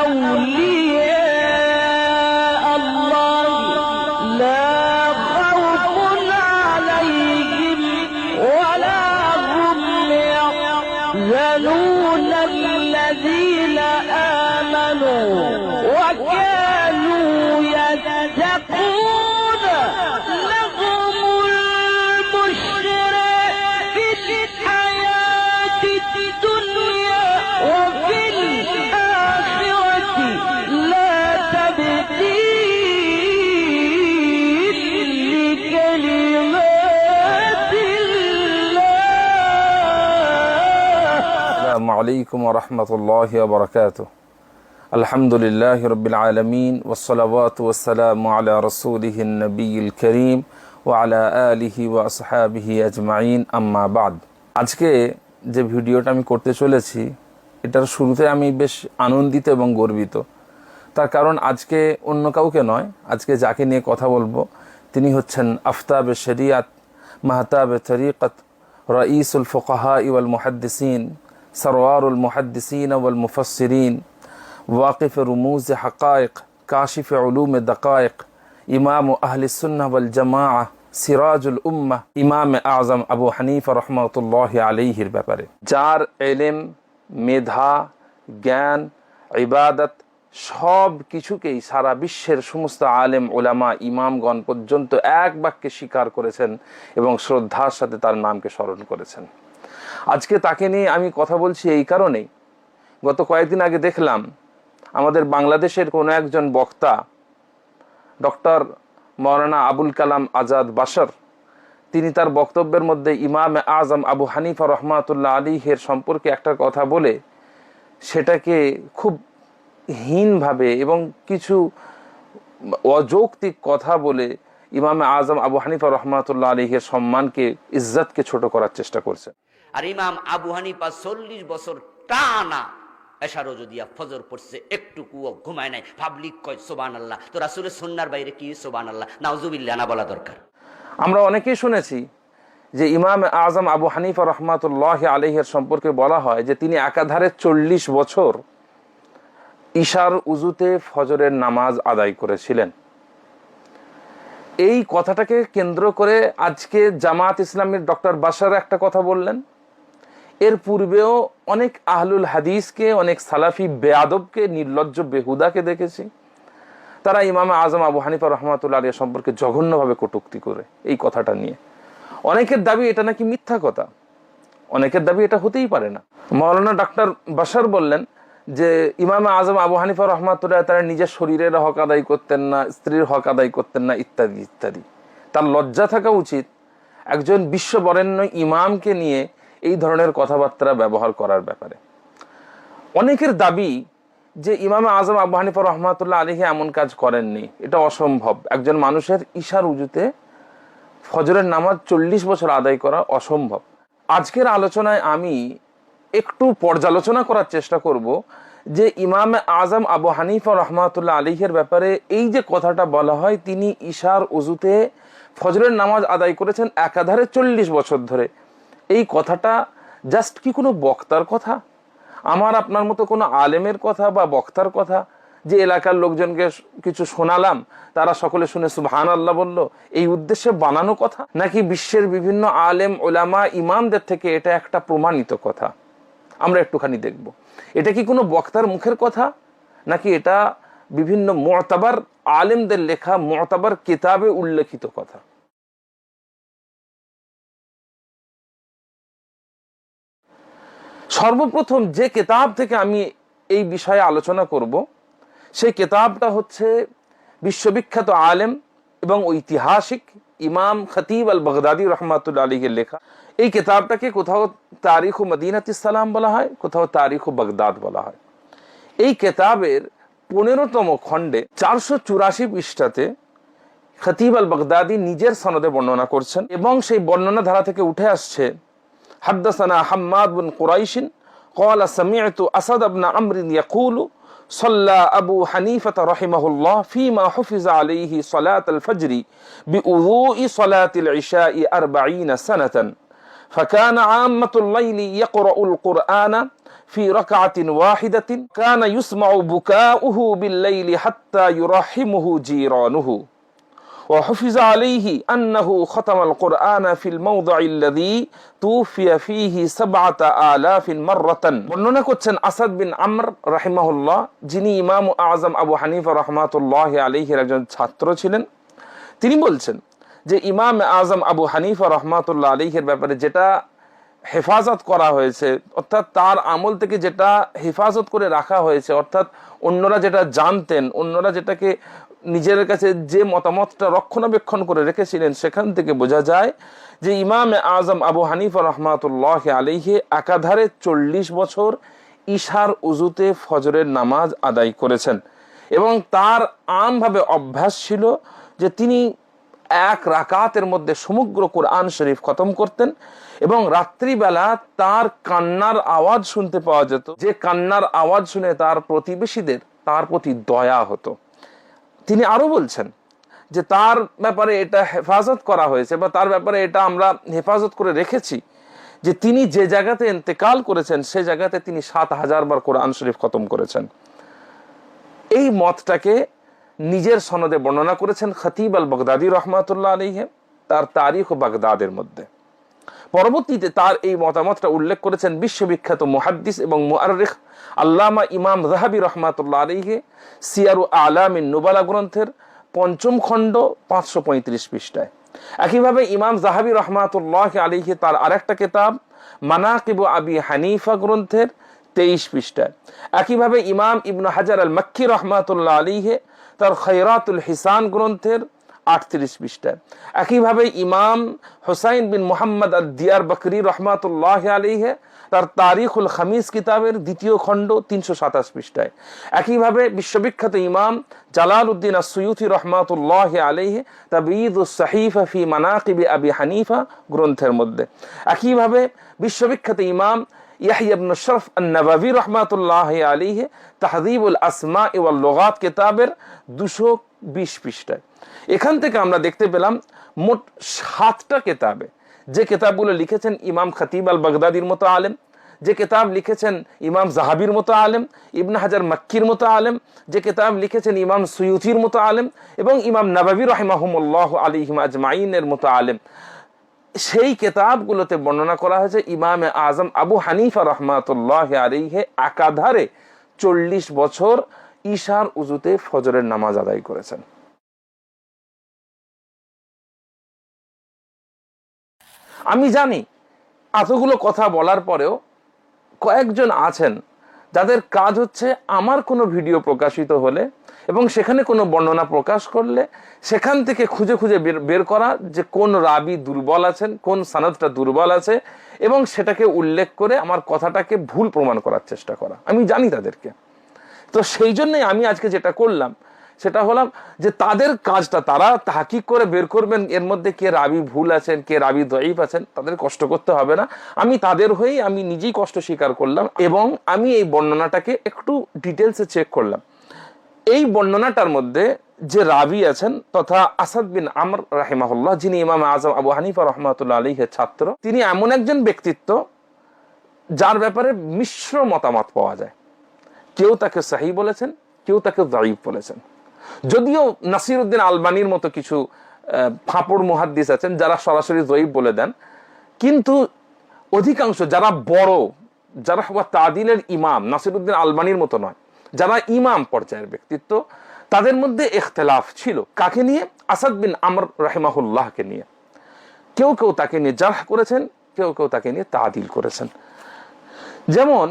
أولياء الله لا خوف عليهم ولا هم يحزنون الذين آمنوا وكانوا يتقون لهم البشرى في الحياة الدنيا وفي الآخرة لا تبديل لكلمات الله. السلام عليكم ورحمة الله وبركاته. الحمد لله رب العالمين والصلوات والسلام على رسوله النبي الكريم وعلى آله وأصحابه أجمعين أما بعد. আজকে যে ভিডিওটা আমি করতে চলেছি এটার শুরুতে আমি বেশ আনন্দিত এবং গর্বিত। তার কারণ আজকে অন্য কাউকে নয়, আজকে যাকে নিয়ে কথা বলবো তিনি হচ্ছেন আফতাবে শরিয়াত, মাহতাবে তরিকত, রাইসুল ফুকাহা ওয়াল মুহাদ্দিসিন, সরওয়ারুল মুহাদ্দিসিন ওয়াল মুফাসসিরিন, वाक़िफ़ रुमूज़ हक़ाइक़, काशिफ़ उलूम दक़ाइक़, इमाम अहल सुन्नह वल जमाअह, सिराजुल उम्मह, इमाम आज़म अबू हनीफा रहमतुल्लाहि अलैहिर ব্যাপারে যার ইলম, মেধা, জ্ঞান, ইবাদত সব কিছুকেই সারা বিশ্বের সমস্ত আলেম ওলামা ইমামগণ পর্যন্ত এক বাক্যে স্বীকার করেছেন এবং শ্রদ্ধার সাথে তার নামকে স্মরণ করেছেন। আজকে তাকে নিয়ে আমি কথা বলছি এই কারণেই, গত কয়েকদিন আগে দেখলাম আমাদের বাংলাদেশের কোনো একজন বক্তা ডক্টর মৌলানা আবুল কালাম আজাদ বাশর, তিনি তার বক্তব্যের মধ্যে ইমাম আজম আবু হানিফা রহমাতুল্লাহ আলাইহির সম্পর্কে একটা কথা বলে সেটাকে খুব হীনভাবে এবং কিছু অযৌক্তিক কথা বলে ইমাম আজম আবু হানিফা রহমাতুল্লাহ আলাইহির সম্মানকে, ইজ্জতকে ছোট করার চেষ্টা করছে। আর ইমাম আবু হানিফা 40 বছর টানা এশা রোজা দিয়া ফজর পড়ছে, একটুকুও ঘুমায় নাই। পাবলিক কয় সুবহানাল্লাহ, তো রাসূলের সুন্নাহর বাইরে কি সুবহানাল্লাহ নাউজুবিল্লাহ না বলা দরকার? আমরা অনেকেই শুনেছি যে ইমাম আজম আবু হানিফা রহমাতুল্লাহ আলাইহির সম্পর্কে বলা হয় যে তিনি একাধারে 40 বছর ইশার উজুতে ফজরের নামাজ আদায় করেছিলেন। এই কথাটাকে কেন্দ্র করে আজকে জামাত ইসলামীর ডক্টর বাশার একটা কথা বললেন। এর পূর্বেও অনেক আহলুল হাদিসকে, অনেক সালাফি বেয়াদবকে, নির্লজ্জ বেহুদাকে দেখেছি তারা ইমাম আজম আবু হানিফা রহমাতুল্লাহ আলাইহি সম্পর্কে জঘন্যভাবে কটূক্তি করে এই কথাটা নিয়ে। অনেকের দাবি এটা নাকি মিথ্যা কথা, অনেকের দাবি এটা হতেই পারে না। মাওলানা ডক্টর বাশার বললেন যে ইমাম আজম আবু হানিফা রহমাতুল্লাহ তারা নিজের শরীরের হক আদায় করতেন না, স্ত্রীর হক আদায় করতেন না, ইত্যাদি ইত্যাদি। তার লজ্জা থাকা উচিত একজন বিশ্ববরেণ্য ইমামকে নিয়ে এই ধরনের কথাবার্তা ব্যবহার করার ব্যাপারে। অনেকের দাবি যে ইমাম আজম আবু হানিফা রহমাতুল্লাহ আলাইহি এমন কাজ করেননি, এটা অসম্ভব। একজন মানুষের ইশার উজুতে ফজরের নামাজ 40 বছর আদায় করা অসম্ভব। আজকের আলোচনায় আমি একটু পর্যালোচনা করার চেষ্টা করব যে ইমাম আজম আবু হানিফা রহমাতুল্লাহ আলাইহির ব্যাপারে এই যে কথাটা বলা হয় তিনি ইশার উজুতে ফজরের নামাজ আদায় করেছেন একাধারে 40 বছর ধরে, এই কথাটা জাস্ট কি কোনো বক্তার কথা, আমার আপনার মতো কোনো আলেমের কথা বা বক্তার কথা যে এলাকার লোকজনকে কিছু শোনালাম, তারা সকলে শুনে সুবহানাল্লাহ বলল, এই উদ্দেশ্যে বানানো কথা? নাকি বিশ্বের বিভিন্ন আলেম ওলামা ইমামদের থেকে এটা একটা প্রমাণিত কথা? আমরা একটুখানি দেখব এটা কি কোনো বক্তার মুখের কথা নাকি এটা বিভিন্ন মুতাবার আলেমদের লেখা মুতাবার কিতাবে উল্লেখিত কথা। সর্বপ্রথম যে কিতাব থেকে আমি এই বিষয়ে আলোচনা করব সেই কিতাবটা হচ্ছে বিশ্ববিখ্যাত আলেম এবং ঐতিহাসিক ইমাম খতিব আল বাগদাদি রহমাতুল্লাহ আলাইহির লেখা। এই কিতাবটাকে কোথাও তারিখ ও মদিনাতুস সালাম বলা হয়, কোথাও তারিখ ও বাগদাদ বলা হয়। এই কিতাবের 15তম খণ্ডে 484 পৃষ্ঠাতে খতিব আল বাগদাদি নিজের সনদে বর্ণনা করছেন এবং সেই বর্ণনা ধারা থেকে উঠে আসছে হাদদাসানা হাম্মাদ বিন কুরাইশ قال سمعت أسد بن عمرو يقول صلى أبو حنيفة رحمه الله فيما حفظ عليه صلاة الفجر بوضوء صلاة العشاء 40 سنة فكان عامة الليل يقرأ القرآن في ركعة واحدة كان يسمع بكاؤه بالليل حتى يرحمه جيرانه وحفظ عليه أنه ختم القرآن في الموضع الذي توفي فيه 7,000 مرة বর্ণনা করছেন আসাদ বিন আমর রাহিমাহুল্লাহ, যিনি ইমাম আজম আবু হানিফা রহমাতুল্লাহি আলাইহির একজন ছাত্র ছিলেন। তিনি বলছেন যে ইমাম আজম আবু হানিফা রহমাতুল্লাহ আলাইহির ব্যাপারে যেটা হেফাজত করা হয়েছে, অর্থাৎ তার আমল থেকে যেটা হেফাজত করে রাখা হয়েছে, অর্থাৎ অন্যরা যেটা জানতেন, অন্যরা যেটাকে নিজের কাছে যে মতামতটা রক্ষণাবেক্ষণ করে রেখেছিলেন, সেখান থেকে বোঝা যায় যে ইমাম আজম আবু হানিফা রহমাতুল্লাহ আলাইহি একাধারে 40 বছর ঈশার উজুতে ফজরের নামাজ আদায় করেছেন এবং তার আমভাবে অভ্যাস ছিল যে তিনি এক রাকাতের মধ্যে সমগ্র কোরআন শরীফ খতম করতেন এবং রাত্রিবেলা তার কান্নার আওয়াজ শুনতে পাওয়া যেত, যে কান্নার আওয়াজ শুনে তার প্রতিবেশীদের তার প্রতি দয়া হতো। তিনি আরো বলছেন যে তার ব্যাপারে এটা হেফাজত করা হয়েছে বা তার ব্যাপারে এটা আমরা হেফাজত করে রেখেছি যে তিনি যে জায়গাতে ইন্তেকাল করেছেন সে জায়গাতে তিনি 7,000 বার কোরআন শরীফ খতম করেছেন। এই মতটাকে নিজের সনদে বর্ণনা করেছেন খতিব আল বাগদাদি রহমাতুল্লাহ আলাইহি তার তারিখ ও বাগদাদের মধ্যে। পরবর্তীতে তার এই মতামতটা উল্লেখ করেছেন বিশ্ববিখ্যাত মুহাদ্দিস এবং মুআররিখ আল্লামা ইমাম যাহাবী রহমাতুল্লাহ আলাইহি সিয়ারু আলামিন নুবালা গ্রন্থের 5ম খণ্ড 535 পৃষ্ঠায়। একইভাবে ইমাম যাহাবী রহমাতুল্লাহ আলাইহি তার আরেকটা কিতাব মানাকিব আবি হানিফা গ্রন্থের 23 পৃষ্ঠায়। একইভাবে ইমাম ইবনে হাজার আল মক্কি রহমাতুল্লাহ আলাইহি তার খায়রাতুল হিসান গ্রন্থের 38 পৃষ্ঠায়। একইভাবে ইমাম হুসাইন বিন মুহাম্মদ আদ-দিয়ার বকরি রহমাতুল্লাহ আলাইহি তার তারিখুল খামিস কিতাবের 2য় খণ্ড 327 পৃষ্ঠায়। একইভাবে বিশ্ববিখ্যাত ইমাম জালালউদ্দিন আস-সুয়ুতি রহমাতুল্লাহ আলাইহি তাবয়ীদুস সহিফা ফি মানাকিব আবি হানিফা গ্রন্থের মধ্যে। একইভাবে বিশ্ববিখ্যাত ইমাম ইয়াহইয়া ইবনে শরফ আন-নববী রাহমাতুল্লাহ আলাইহি তাহযীবুল আসমা ওয়াল লুগাত কিতাবের 220 পৃষ্ঠায়। এখান থেকে আমরা দেখতে পেলাম মোট 7টা কিতাবে যে কিতাবগুলো লিখেছেন ইমাম খতিব আল বাগদাদির মতো আলেম, যে কিতাব লিখেছেন ইমাম যাহাবীর মতো আলেম, ইবনে হাজার মক্কির মতো আলেম, যে কিতাব লিখেছেন ইমাম সুয়ুতির মতো আলেম এবং ইমাম নববী রাহিমাহুমুল্লাহ আলাইহিম আজমাইনের মতো আলেম, সেই কিতাবগুলোতে বর্ণনা করা হয়েছে ইমাম আজম আবু হানিফা রহমাতুল্লাহ আলাইহি একাধারে 40 বছর ঈশার উজুতে ফজরের নামাজ আদায় করেছেন। আমি জানি এতগুলো কথা বলার পরেও কয়েকজন আছেন যাদের কাজ হচ্ছে আমার কোনো ভিডিও প্রকাশিত হলে এবং সেখানে কোনো বর্ণনা প্রকাশ করলে সেখান থেকে খুঁজে খুঁজে বের করা যে কোন রাবি দুর্বল আছেন, কোন সনদটা দুর্বল আছে এবং সেটাকে উল্লেখ করে আমার কথাটাকে ভুল প্রমাণ করার চেষ্টা করা। আমি জানি তাদেরকে, তো সেই জন্যই আমি আজকে যেটা করলাম সেটা হলাম যে তাদের কাজটা তারা তাহকিক করে বের করবেন এর মধ্যে কে রাবি ভুল আছেন, কে রাবি দঈফ আছেন, তাদের কষ্ট করতে হবে না। আমি তাদের হয়েই আমি নিজেই কষ্ট স্বীকার করলাম এবং আমি এই বর্ণনাটাকে একটু ডিটেলসে চেক করলাম। এই বর্ণনাটার মধ্যে যে রাবি আছেন তথা আসাদ বিন আমর রাহিমাহুল্লাহ, যিনি ইমাম আজম আবু হানিফা রহমাতুল্লাহ আলাইহির ছাত্র, তিনি এমন একজন ব্যক্তিত্ব যার ব্যাপারে মিশ্র মতামত পাওয়া যায়। কেউ তাকে সহিহ বলেছেন, কেউ তাকে দঈফ বলেছেন। যদিও নাসিরউদ্দিন আলবানীর মতো কিছু ফাঁপড় মুহাদ্দিস আছেন যারা সরাসরি দঈফ বলে দেন, কিন্তু অধিকাংশ যারা বড়, যারা তাদিলের ইমাম, নাসিরউদ্দিন আলবানীর মতো নয়, যারা ইমাম পর্যায়ের ব্যক্তিত্ব, তাদের মধ্যে ইখতিলাফ ছিল। কাকে নিয়ে? আসাদ বিন আমর রাহিমাহুল্লাহকে নিয়ে। কেউ কেউ তাকে নিয়ে জারহ করেছেন, কেউ কেউ তাকে নিয়ে তাদিল করেছেন। যেমন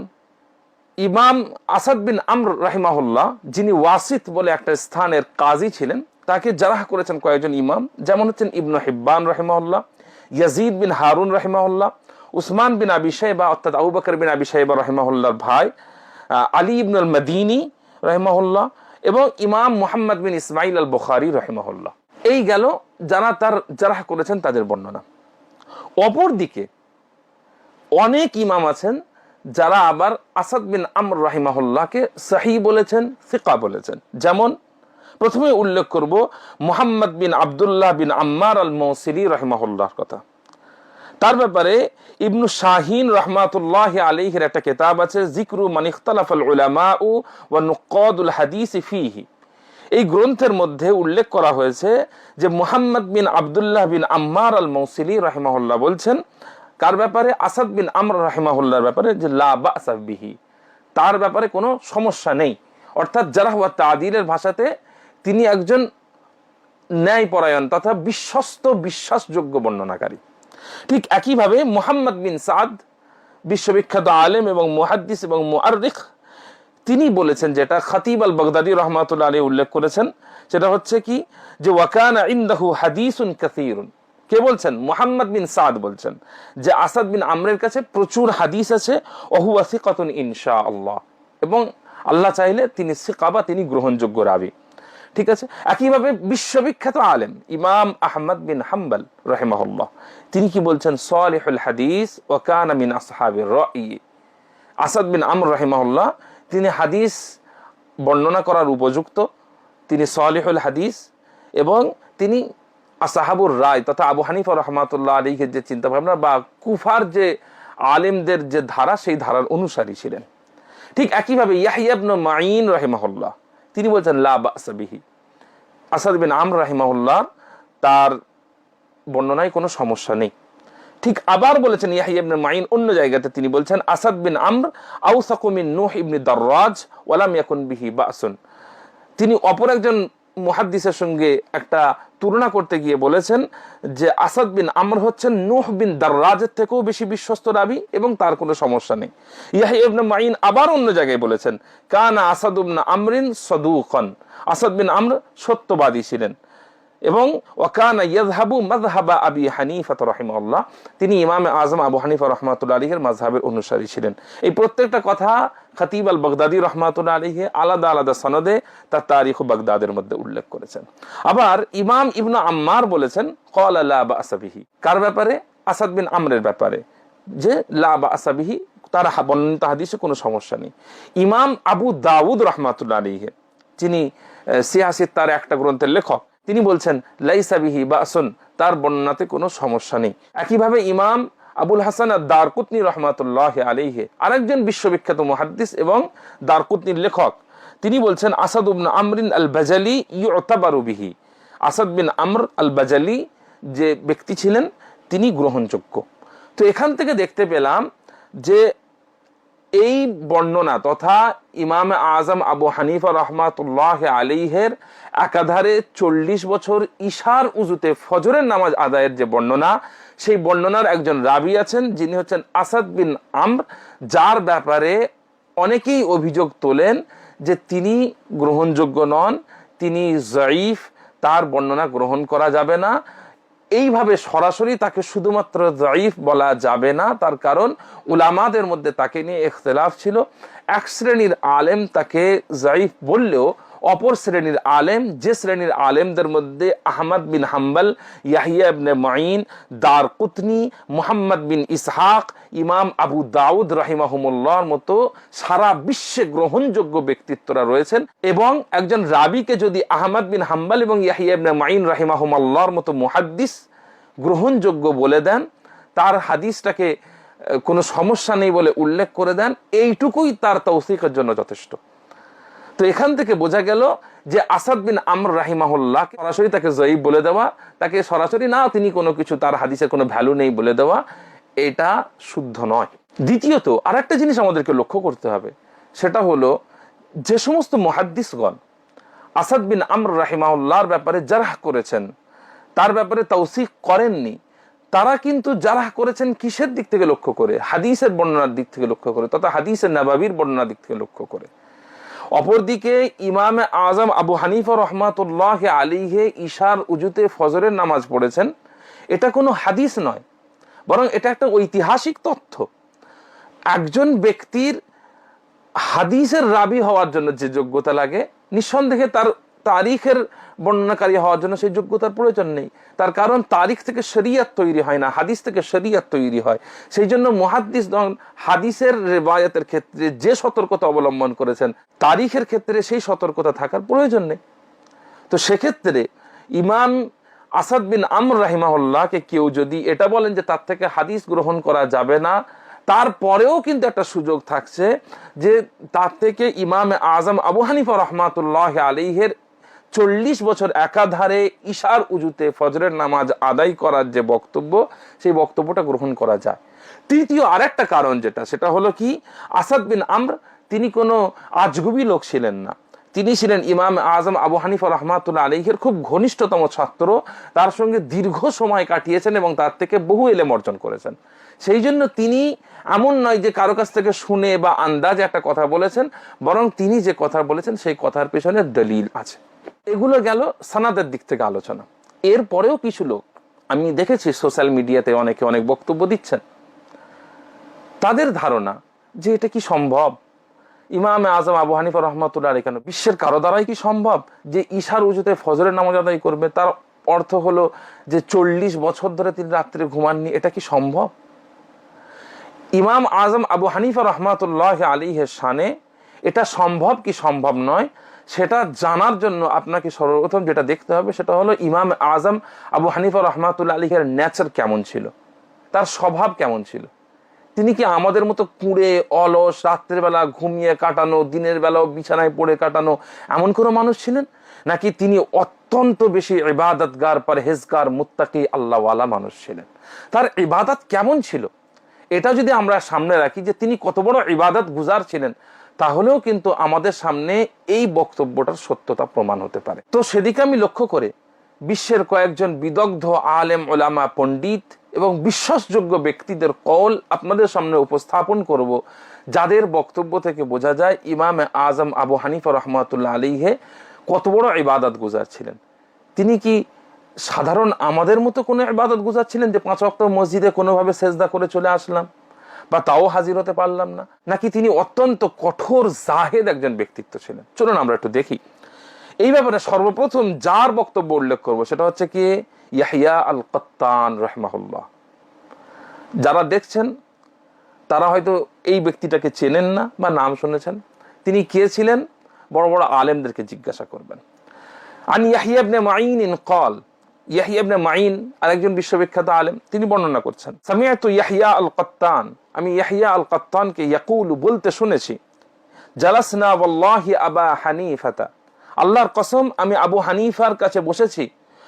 ইমাম আসাদ বিন আমর রাহিমাহুল্লাহ, যিনি ওয়াসিত বলে একটা স্থানের কাজী ছিলেন, তাকে জারহ করেছেন কয়েকজন ইমাম, যেমন হচ্ছেন ইবনে হিব্বান রাহিমাহুল্লাহ, ইয়াজিদ বিন হারুন রাহিমাহুল্লাহ, উসমান বিন আবি শাইবা অর্থাৎ আবু বকর বিন আবি শাইবা রাহিমাহুল্লাহর ভাই আলী ইবনুল মদিনী রাহিমাহুল্লাহ এবং ইমাম মুহাম্মদ বিন ইসমাইল আল বুখারী রাহিমাহুল্লাহ। এই গেল যারা তার জারহ করেছেন তাদের বর্ণনা। অপরদিকে অনেক ইমাম আছেন যারা আবার আসাদ বিন আমর রাহিমাহুল্লাহকে সহিহ বলেছেন, সিকা বলেছেন। যেমন প্রথমে উল্লেখ করব মুহাম্মদ বিন আব্দুল্লাহ বিন আম্মার আল মৌসিলি রাহিমাহুল্লাহর কথা। তার ব্যাপারে ইবনু শাহিন রহমাতুল্লাহ আলাইহির একটা কিতাব আছে, যিকরু মান ইখতালাফাল উলামাউ ওয়া নুকাদুল হাদিস ফীহি। এই গ্রন্থের মধ্যে উল্লেখ করা হয়েছে যে মুহাম্মদ বিন আব্দুল্লাহ বিন আম্মার আল মৌসিলি রাহিমাহুল্লাহ বলছেন, কার ব্যাপারে? আসাদ বিন আমর রাহিমাহুল্লাহর ব্যাপারে, যে লা বা'সা বিহি, তার ব্যাপারে কোনো সমস্যা নেই। অর্থাৎ জারহ ওয়া তা'দীলের ভাষাতে তিনি একজন ন্যায়পরায়ণ তথা বিশ্বস্ত বিশ্বাসযোগ্য বর্ণনাকারী। ঠিক একইভাবে মুহাম্মদ বিন সাদ, বিশ্ববিখ্যাত আলেম এবং মুহাদ্দিস এবং মুআররিখ, তিনি বলেছেন, যেটা খতিব আল বাগদাদি রহমাতুল্লাহ আলাইহি উল্লেখ করেছেন, সেটা হচ্ছে কি, যে ওয়াকানা ইনদাহু হাদিসুন কাসীরুন। কে বলছেন? মুহাম্মদ বিন সাদ বলছেন যে আসাদ বিন আমরের কাছে প্রচুর হাদিস আছে, ওহুয়া সিকাতুন ইনশাআল্লাহ, এবং আল্লাহ চাইলে তিনি সিকা বা তিনি গ্রহণযোগ্য রাবি। ঠিক আছে। একইভাবে বিশ্ববিখ্যাত আলেম ইমাম আহমদ বিন হাম্বল রাহিমাহুল্লাহ, তিনি কি বলছেন? সালিহুল হাদিস ওয়া কানা মিন আসহাবির রাই। আসাদ বিন আমর রাহিমাহুল্লাহ, তিনি হাদিস বর্ণনা করার উপযুক্ত, তিনি সালিহুল হাদিস, এবং তিনি আসহাবুর রায় তথা আবু হানিফা রাহমাতুল্লাহ আলাইহির যে চিন্তা ভাবনা বা কুফার যে আলেমদের যে ধারা, সেই ধারার অনুসারী ছিলেন। ঠিক একইভাবে ইয়াহইয়া ইবনে মাঈন রাহিমাহুল্লাহ, তিনি বলছেন লা বা'সা বিহি। আসাদ বিন আমর রাহিমাহুল্লাহ, তার বর্ণনায় কোনো সমস্যা নেই। ঠিক আবার বলেছেন ইয়াহইয়া ইবনে মাঈন অন্য জায়গাতে, তিনি বলছেন আসাদ বিন আমর আওসাকু মিন নূহ ইবনে দাররাজ ওয়া লাম ইয়াকুন বিহি বা'সুন। তিনি অপর একজন মুহাদ্দিসের সঙ্গে একটা তুলনা করতে গিয়ে বলেছেন যে আসাদ বিন আমর হচ্ছেন নূহ বিন দাররাজের থেকেও বেশি বিশ্বস্ত রাবি এবং তার কোনো সমস্যা নেই। ইয়াহইয়া ইবনে মাঈন আবার অন্য জায়গায় বলেছেন কানা আসাদ ইবনে আমরিন সাদুকান, আসাদ বিন আমর সত্যবাদী ছিলেন, এবং ওয়াকানা ইয়াযহাবু মাযহাবা আবি হানিফা রাহিমাহুল্লাহ, তিনি ইমামে আজম আবু হানিফা রাহমাতুল্লাহ আলাইহির মাযহাবের অনুসারী ছিলেন। এই প্রত্যেকটা কথা খতিব আল বাগদাদি রাহমাতুল্লাহ আলাইহি আলাদা আলাদা সনদে তার তারিখ বাগদাদের মধ্যে উল্লেখ করেছেন। আবার ইমাম ইবনে আম্মার বলেছেন ক্বালা লা বা'সা বিহি। কার ব্যাপারে? আসাদ বিন আমরের ব্যাপারে, যে লা বা'সা বিহি, তার বর্ণিত হাদিসে কোনো সমস্যা নেই। ইমাম আবু দাউদ রাহমাতুল্লাহ আলাইহি, যিনি সিয়াসিত তার একটা গ্রন্থের লেখক, তিনি বলছেন লাইসা বিহি বাসুন, তার বর্ণনাতে কোনো সমস্যা নেই। একইভাবে ইমাম আবুল হাসান আদ-দারকুতনি রাহমাতুল্লাহ আলাইহি, আরেকজন বিশ্ববিখ্যাত মুহাদ্দিস এবং দারকুতনির লেখক, তিনি বলছেন আসাদ ইবনে আমরিন আল বাজালি ইউতাবারু বিহি। আসাদ বিন আমর আল বাজালি যে ব্যক্তি ছিলেন, তিনি গ্রহণযোগ্য। তো এখান থেকে দেখতে পেলাম যে এই বর্ণনা তথা ইমাম আজম আবু হানিফা রাহমাতুল্লাহ আলাইহির একাধারে 40 বছর ঈশার উজুতে ফজরের নামাজ আদায়ের যে বর্ণনা, সেই বর্ণনার একজন রাবি আছেন, যিনি হচ্ছেন আসাদ বিন আমর, যার ব্যাপারে অনেকেই অভিযোগ তোলেন যে তিনি গ্রহণযোগ্য নন, তিনি জয়ীফ, তার বর্ণনা গ্রহণ করা যাবে না। এইভাবে সরাসরি তাকে শুধুমাত্র জয়ীফ বলা যাবে না, তার কারণ উলামাদের মধ্যে তাকে নিয়ে ইখতিলাফ ছিল। এক শ্রেণীর আলেম তাকে জয়ীফ বললেও অপর শ্রেণীর আলেম, যে শ্রেণীর আলেমদের মধ্যে আহমদ বিন হাম্বল, ইয়াহইয়া ইবনে মাঈন, দারকুতনি, মুহাম্মদ বিন ইসহাক, ইমাম আবু দাউদ রাহিমাহুমুল্লাহর মতো সারা বিশ্বে গ্রহণযোগ্য ব্যক্তিত্বরা রয়েছেন, এবং একজন রাবিকে যদি আহমদ বিন হাম্বল এবং ইয়াহইয়া ইবনে মাঈন রাহিমাহুমুল্লাহর মতো মুহাদ্দিস গ্রহণযোগ্য বলে দেন, তার হাদিসটাকে কোনো সমস্যা নেই বলে উল্লেখ করে দেন, এইটুকুই তার তৌসিকের জন্য যথেষ্ট। তো এখান থেকে বোঝা গেল যে আসাদ বিন আমর রাহিমাহুল্লাহ সরাসরি তাকে জয়ীফ বলে দেওয়া, তাকে সরাসরি না তিনি কোনো কিছু, তার হাদিসের কোনো ভ্যালু নেই বলে দেওয়া, এটা শুদ্ধ নয়। দ্বিতীয়ত আরেকটা জিনিস আমাদেরকে লক্ষ্য করতে হবে, সেটা হলো যে সমস্ত মুহাদ্দিসগণ আসাদ বিন আমর রাহিমাহুল্লাহর ব্যাপারে জারহ করেছেন, তার ব্যাপারে তৌসিক করেননি, তারা কিন্তু জারহ করেছেন কিসের দিক থেকে লক্ষ্য করে? হাদিসের বর্ণনার দিক থেকে লক্ষ্য করে, তথা হাদিসের নববীর বর্ণনার দিক থেকে লক্ষ্য করে। অপরদিকে ইমামে আজম আবু হানিফা রহমাতুল্লাহ আলাইহি ঈশার উজুতে ফজরের নামাজ পড়েছেন, এটা কোনো হাদিস নয়, বরং এটা একটা ঐতিহাসিক তথ্য। একজন ব্যক্তির হাদিসের রাবি হওয়ার জন্য যে যোগ্যতা লাগে, নিঃসন্দেহে তার তারিখের বর্ণনাকারী হওয়ার জন্য সেই যোগ্যতার প্রয়োজন নেই। তার কারণ তারিখ থেকে শরিয়ত তৈরি হয় না, হাদিস থেকে শরিয়ত তৈরি হয়। সেই জন্য মুহাদ্দিসগণ হাদিসের রিওয়ায়াতের ক্ষেত্রে যে সতর্কতা অবলম্বন করেছেন, তারিখের ক্ষেত্রে সেই সতর্কতা থাকার প্রয়োজন নেই। তো সেক্ষেত্রে ইমাম আসাদ বিন আমর রাহিমাহুল্লাহকে কেউ যদি এটা বলেন যে তার থেকে হাদিস গ্রহণ করা যাবে না, তারপরেও কিন্তু একটা সুযোগ থাকছে যে তার থেকে ইমাম আজম আবু হানিফা রহমাতুল্লাহ আলাইহির 40 বছর একাধারে ইশার উজুতে ফজরের নামাজ আদায় করার যে বক্তব্য, সেই বক্তব্যটা গ্রহণ করা যায়। তৃতীয় আরেকটা কারণ যেটা, সেটা হলো কি, আসাদ বিন আমর তিনি কোনো আজগুবি লোক ছিলেন না, তিনি ছিলেন ইমাম আজম আবু হানিফা রহমাতুল্লাহ আলাইহির খুব ঘনিষ্ঠতম ছাত্র, তার সঙ্গে দীর্ঘ সময় কাটিয়েছেন এবং তার থেকে বহু ইলম অর্জন করেছেন। সেই জন্য তিনি এমন নয় যে কারো কাছ থেকে শুনে বা আন্দাজে একটা কথা বলেছেন, বরং তিনি যে কথা বলেছেন সেই কথার পেছনে দলিল আছে। এগুলো গেল সানাদের দিক থেকে আলোচনা। এরপরেও কিছু লোক আমি দেখেছি সোশ্যাল মিডিয়াতে অনেকে অনেক বক্তব্য দিচ্ছেন, তাদের ধারণা যে এটা কি সম্ভব, ইমাম আজম আবু হানিফা রহমাতুল্লাহ আলাইহি কেন বিশ্বের কারো দ্বারাই কি সম্ভব যে ঈশার উজুতে ফজরের নামাজ আদায় করবে? তার অর্থ হলো যে 40 বছর ধরে তিনি রাত্রে ঘুমাননি, এটা কি সম্ভব? ইমাম আজম আবু হানিফা রহমাতুল্লাহ আলাইহির শানে এটা সম্ভব কি সম্ভব নয়, সেটা জানার জন্য আপনাকে সর্বপ্রথম যেটা দেখতে হবে সেটা হলো ইমাম আজম আবু হানিফা রহমাতুল্লাহ আলাইহির নেচার কেমন ছিল, তার স্বভাব কেমন ছিল। তিনি কি আমাদের মতো কুঁড়ে অলস, রাত্রের বেলা ঘুমিয়ে কাটানো, দিনের বেলাও বিছানায় পড়ে কাটানো এমন কোনো মানুষ ছিলেন, নাকি তিনি অত্যন্ত বেশি ইবাদতগার, পরহেজগার, মুত্তাকি, আল্লাহওয়ালা মানুষ ছিলেন? তার ইবাদত কেমন ছিল এটা যদি আমরা সামনে রাখি যে তিনি কত বড় ইবাদত গুজার ছিলেন, তাহলেও কিন্তু আমাদের সামনে এই বক্তব্যটার সত্যতা প্রমাণ হতে পারে। তো সেদিকে আমি লক্ষ্য করে বিশ্বের কয়েকজন বিদগ্ধ আলেম, ওলামা, পণ্ডিত এবং বিশ্বাসযোগ্য ব্যক্তিদের কওল আপনাদের সামনে উপস্থাপন করব, যাদের বক্তব্য থেকে বোঝা যায় ইমাম আজম আবু হানিফা রহমাতুল্লাহ আলাইহি কত বড় ইবাদত গুজার ছিলেন। তিনি কি সাধারণ আমাদের মতো কোনো ইবাদত গুজার ছিলেন যে 5 ওয়াক্ত মসজিদে কোনোভাবে সেজদা করে চলে আসলাম বা তাও হাজির হতে পারলাম না, নাকি তিনি অত্যন্ত কঠোর জাহেদ একজন ব্যক্তিত্ব ছিলেন? চলুন আমরা একটু দেখি। এই ব্যাপারে সর্বপ্রথম যার বক্তব্য উল্লেখ করব সেটা হচ্ছে কি ইয়াহইয়া আল কাত্তান রাহিমাহুল্লাহ। যারা দেখছেন তারা হয়তো এই ব্যক্তিটাকে চেনেন না বা নাম শুনেছেন। তিনি কে ছিলেন বড় বড় আলেমদেরকে জিজ্ঞাসা করবেন। আন ইয়াহইয়া ইবনে মাঈন قال, ইয়াহইয়া ইবনে মাঈন আরেকজন বিশ্ববিখ্যাত আলেম, তিনি বর্ণনা করছেন, সামিআতু ইয়াহইয়া আল কাত্তান, আমি ইয়াহইয়া আল কাত্তানকে ইয়াকুলু বলতে শুনেছি, জালাসনা ওয়াল্লাহি আবা হানিফাতা, আল্লাহর কসম আমি আবু হানিফার কাছে বসেছি,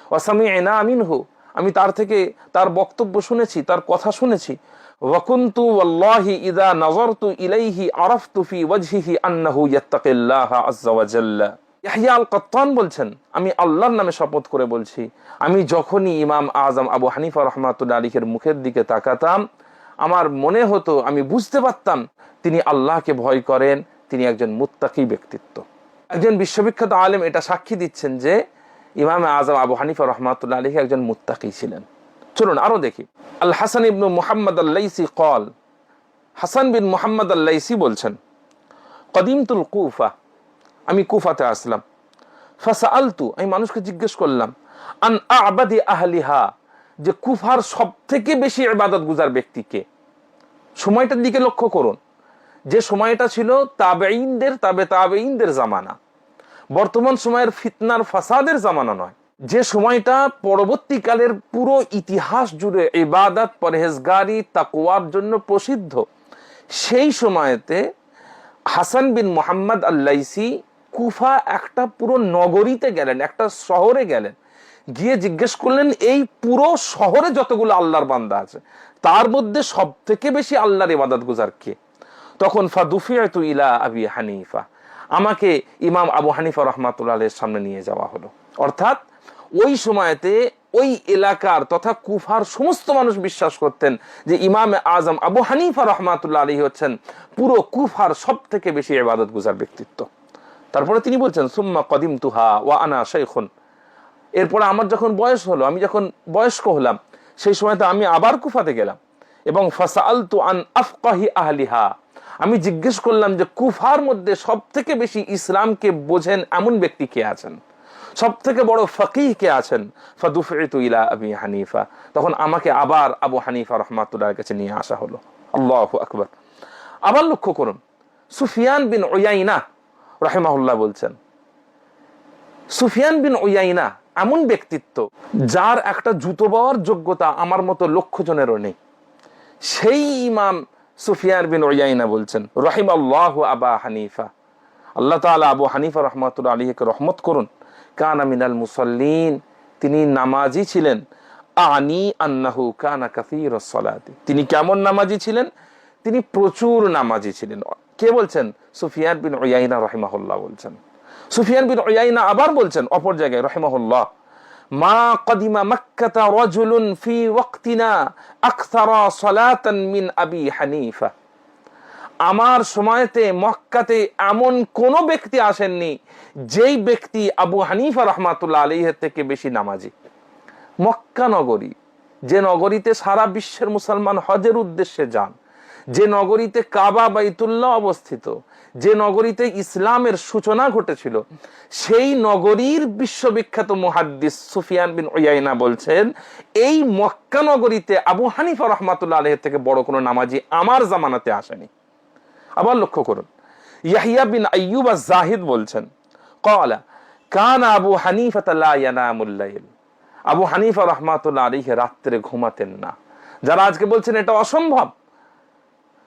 ওয়া সামি'না মিনহু, আমি তার থেকে তার বক্তব্য শুনেছি, তার কথা শুনেছি, ওয়া কুনতু ওয়াল্লাহি ইযা নাযারতু ইলাইহি আরাফতু ফি ওয়াজহিহি আন্নাহু ইয়াত্তাকিল্লাহা আযজা ওয়া জাল্লা। ইয়াহইয়া আল কাত্তান বলছেন, আমি আল্লাহর নামে শপথ করে বলছি, আমি যখনই ইমাম আজম আবু হানিফা রহমাতুল্লাহ আলাইহির মুখের দিকে তাকাতাম, আমার মনে হতো, আমি বুঝতে পারতাম তিনি আল্লাহকে ভয় করেন, তিনি একজন মুত্তাকি ব্যক্তিত্ব। একজন বিশ্ববিখ্যাত আলেম এটা সাক্ষী দিচ্ছেন যে ইমাম আজম আবু হানিফা রহমাতুল্লাহ আলাইহি একজন মুত্তাকি ছিলেন। চলুন আরো দেখি। আল হাসান ইবনে মুহাম্মদ আল লাইসি قال, হাসান বিন মুহাম্মদ আল লাইসি বলছেন, কদিমতুল কুফা, আমি কুফাতে আসলাম, ফাসাআলতু, আমি মানুষকে জিজ্ঞেস করলাম, আন আ'বাদি আহলিহা, যে কুফার সবথেকে বেশি ইবাদত গুজার ব্যক্তি কে? সময়টার দিকে লক্ষ্য করুন, যে সময়টা ছিল তাবেঈনদের, তাবেঈনদের জামানা, বর্তমান সময়ের ফিতনার ফাসাদের জামানা নয়। যে সময়টা পরবর্তীকালের পুরো ইতিহাস জুড়ে ইবাদত, পরহেজগারি, তাকওয়ার জন্য প্রসিদ্ধ, সেই সময়তে হাসান বিন মুহাম্মদ আল লাইসি কুফা একটা পুরো নগরীতে গেলেন, একটা শহরে গেলেন, গিয়ে জিজ্ঞেস করলেন এই পুরো শহরে যতগুলো আল্লাহর বান্দা আছে তার মধ্যে সব থেকে বেশি আল্লাহর ইবাদত গুজার কে? তখন ফাদুফিয়াতু ইলা আবি হানিফা, আমাকে ইমাম আবু হানিফা রহমাতুল্লাহ আলাইহির সামনে নিয়ে যাওয়া হলো। অর্থাৎ ওই সময়তে ওই এলাকার তথা কুফার সমস্ত মানুষ বিশ্বাস করতেন যে ইমাম আজম আবু হানিফা রহমাতুল্লাহ আলাইহি হচ্ছেন পুরো কুফার সব থেকে বেশি ইবাদত গুজার ব্যক্তিত্ব। তারপরে তিনি বলছেন, সুম্মা কদিমতুহা ওয়া আনা শাইখুন, এরপরে আমার যখন বয়স হলো, আমি যখন বয়স্ক হলাম, সেই সময়তে আমি আবার কুফাতে গেলাম এবং ফাসাআলতু আন আফকাহি আহলিহা, আমি জিজ্ঞেস করলাম যে কুফার মধ্যে সব থেকে বেশি ইসলামকে বোঝেন এমন ব্যক্তি কে আছেন, সব থেকে বড় ফকিহ কে আছেন? ফাদুফিতু ইলা আবি হানিফা, তখন আমাকে আবার আবু হানিফা রহমাতুল্লাহর কাছে নিয়ে আসা হলো। আল্লাহু আকবার। আবার লক্ষ্য করুন, সুফিয়ান বিন উয়াইনা রাহিমাহুল্লাহ বলছেন, সুফিয়ান বিন উয়াইনা এমন ব্যক্তিত্ব যার একটা জুতো পাওয়ার যোগ্যতা আমার মতো লক্ষ জনেরও নেই। সেই ইমাম সুফিয়ান বিন উয়াইনা বলছেন, রাহিমাল্লাহু আবা হানিফা, আল্লাহ তাআলা আবু হানিফা রাহমাতুল্লাহ আলাইহিকে রহমত করুন, কানা মিনাল মুসাল্লিন, তিনি নামাজি ছিলেন। আনি আন্নাহু কানা কাসীরাস সালাতি, তিনি কেমন নামাজি ছিলেন? তিনি প্রচুর নামাজি ছিলেন। কে বলছেন? সুফিয়ান বিন উয়াইনা রাহিমাহুল্লাহ বলছেন। সুফিয়ান বিন উয়াইনা আবার বলছেন অপর জায়গায় রাহিমাহুল্লাহ, মা কদিমা মক্কাতা রাজুলুন ফি ওয়াক্তিনা আকসারা সালাতান মিন আবি হানিফা, আমার সময়তে মক্কাতে এমন কোন ব্যক্তি আসেননি যেই ব্যক্তি আবু হানিফা রাহমাতুল্লাহ আলাইহির থেকে বেশি নামাজি। মক্কা নগরী, যে নগরীতে সারা বিশ্বের মুসলমান হজের উদ্দেশ্যে যান, যে নগরীতে কাবা বাইতুল্লাহ অবস্থিত, যে নগরীতে ইসলামের সূচনা ঘটেছিল, সেই নগরীর বিশ্ববিখ্যাত মুহাদ্দিস সুফিয়ান বিন উয়াইনা বলছেন, এই মক্কা নগরীতে আবু হানিফা রাহমাতুল্লাহ আলাইহি থেকে বড় কোনো নামাজি আমার জামানাতে আসেনি। আবার লক্ষ্য করুন, ইয়াহইয়া বিন আইয়ুব আয-যাহিদ বলছেন, ক্বালা কানা আবু হানিফা লা ইয়ানামুল লাইল, আবু হানিফা রাহমাতুল্লাহ আলাইহি রাত্রে ঘুমাতেন না। যারা আজকে বলছেন এটা অসম্ভব,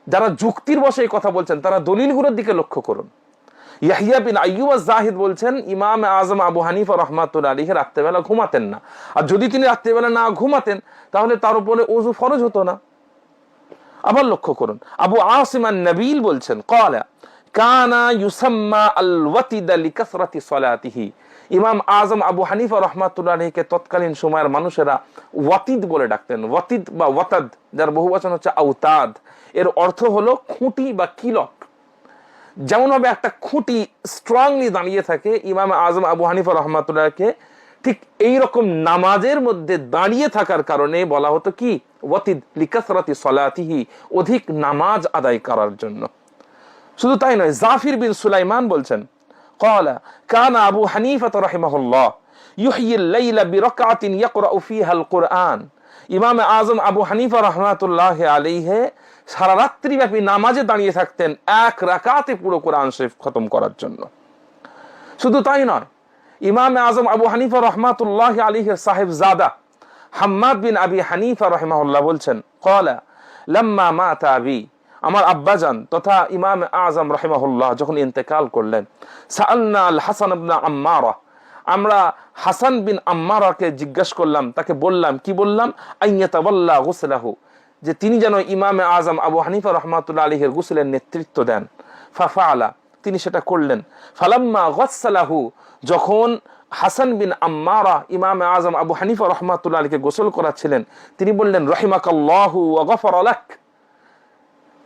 যারা যুক্তির বশে এই কথা বলছেন, তারা দলিলগুলোর দিকে লক্ষ্য করুন। ইয়াহইয়া বিন আইয়ুব আয-যাহিদ বলছেন, ইমাম আযম আবু হানিফা রাহমাতুল্লাহ আলাইহি রাত্রেবেলা ঘুমাতেন না। আর যদি তিনি রাত্রেবেলা না ঘুমাতেন তাহলে তার উপরে ওযু ফরজ হতো না। আবার লক্ষ্য করুন, আবু আসিম আন-নাবিল বলছেন, ক্বালা কানা ইউসাম্মা আল-ওয়াতিদ লিকাসরাতি সালাতিহি, ইমাম আযম আবু হানিফা রাহমাতুল্লাহ আলাইহিকে তৎকালীন সময়ের মানুষেরা ওয়াতিদ বলে ডাকতেন। ওয়াতিদ বা ওয়াতাদ, যার বহুবচন হচ্ছে আওতাদ, এর অর্থ হলো খুঁটি বা কিলক। যেমন ভাবে একটা খুঁটি স্ট্রংলি দাঁড়িয়ে থাকে, ইমাম আযম আবু হানিফা রাহমাতুল্লাহকে ঠিক এইরকম নামাজের মধ্যে দাঁড়িয়ে থাকার কারণে বলা হতো কি ওয়াতিদ লিকাসরাতি সালাতিহি, অধিক নামাজ আদায় করার জন্য। শুধু তাই নয়, জাফির বিন সুলাইমান বলছেন, ক্বালা কানা আবু হানিফা রাহিমাহুল্লাহ ইউহয়িল লাইলা বিরাকআতিন ইয়াকরাউ ফিহা আল কুরআন, ইমাম আযম আবু হানিফা রাহমাতুল্লাহ আলাইহি সারা রাত্রি ব্যাপী নামাজে দাঁড়িয়ে থাকতেন এক রাকাতে পুরো কোরআন শরীফ খতম করার জন্য। শুধু তাই নয়, ইমাম আযম আবু হানিফা রাহমাতুল্লাহ আলাইহির সাহেবজাদা হাম্মাদ বিন আবি হানিফা রাহিমাহুল্লাহ বলছেন, ক্বালা লাম্মা মাতা আবি, আমার আব্বাজান তথা ইমাম আযম রাহিমাহুল্লাহ যখন ইন্তেকাল করলেন, সাআলনা আল হাসান ইবনে আম্মারা, আমরা হাসান বিন আম্মারাকে জিজ্ঞাসা করলাম, তাকে বললাম, কি বললাম, আইয়াতাওয়াল্লা গুসলাহু, যে তিনি যেন ইমাম আযম আবু হানিফা রাহমাতুল্লাহ আলাইহির গোসলের নেতৃত্ব দেন। ফাফাআলা, তিনি সেটা করলেন। ফালাম্মা গাসসালাহু, যখন হাসান বিন আম্মারা ইমাম আযম আবু হানিফা রাহমাতুল্লাহ আলাইহিকে গোসল করাচ্ছিলেন, তিনি বললেন, রাহিমাকাল্লাহু ওয়া গাফারা লাক,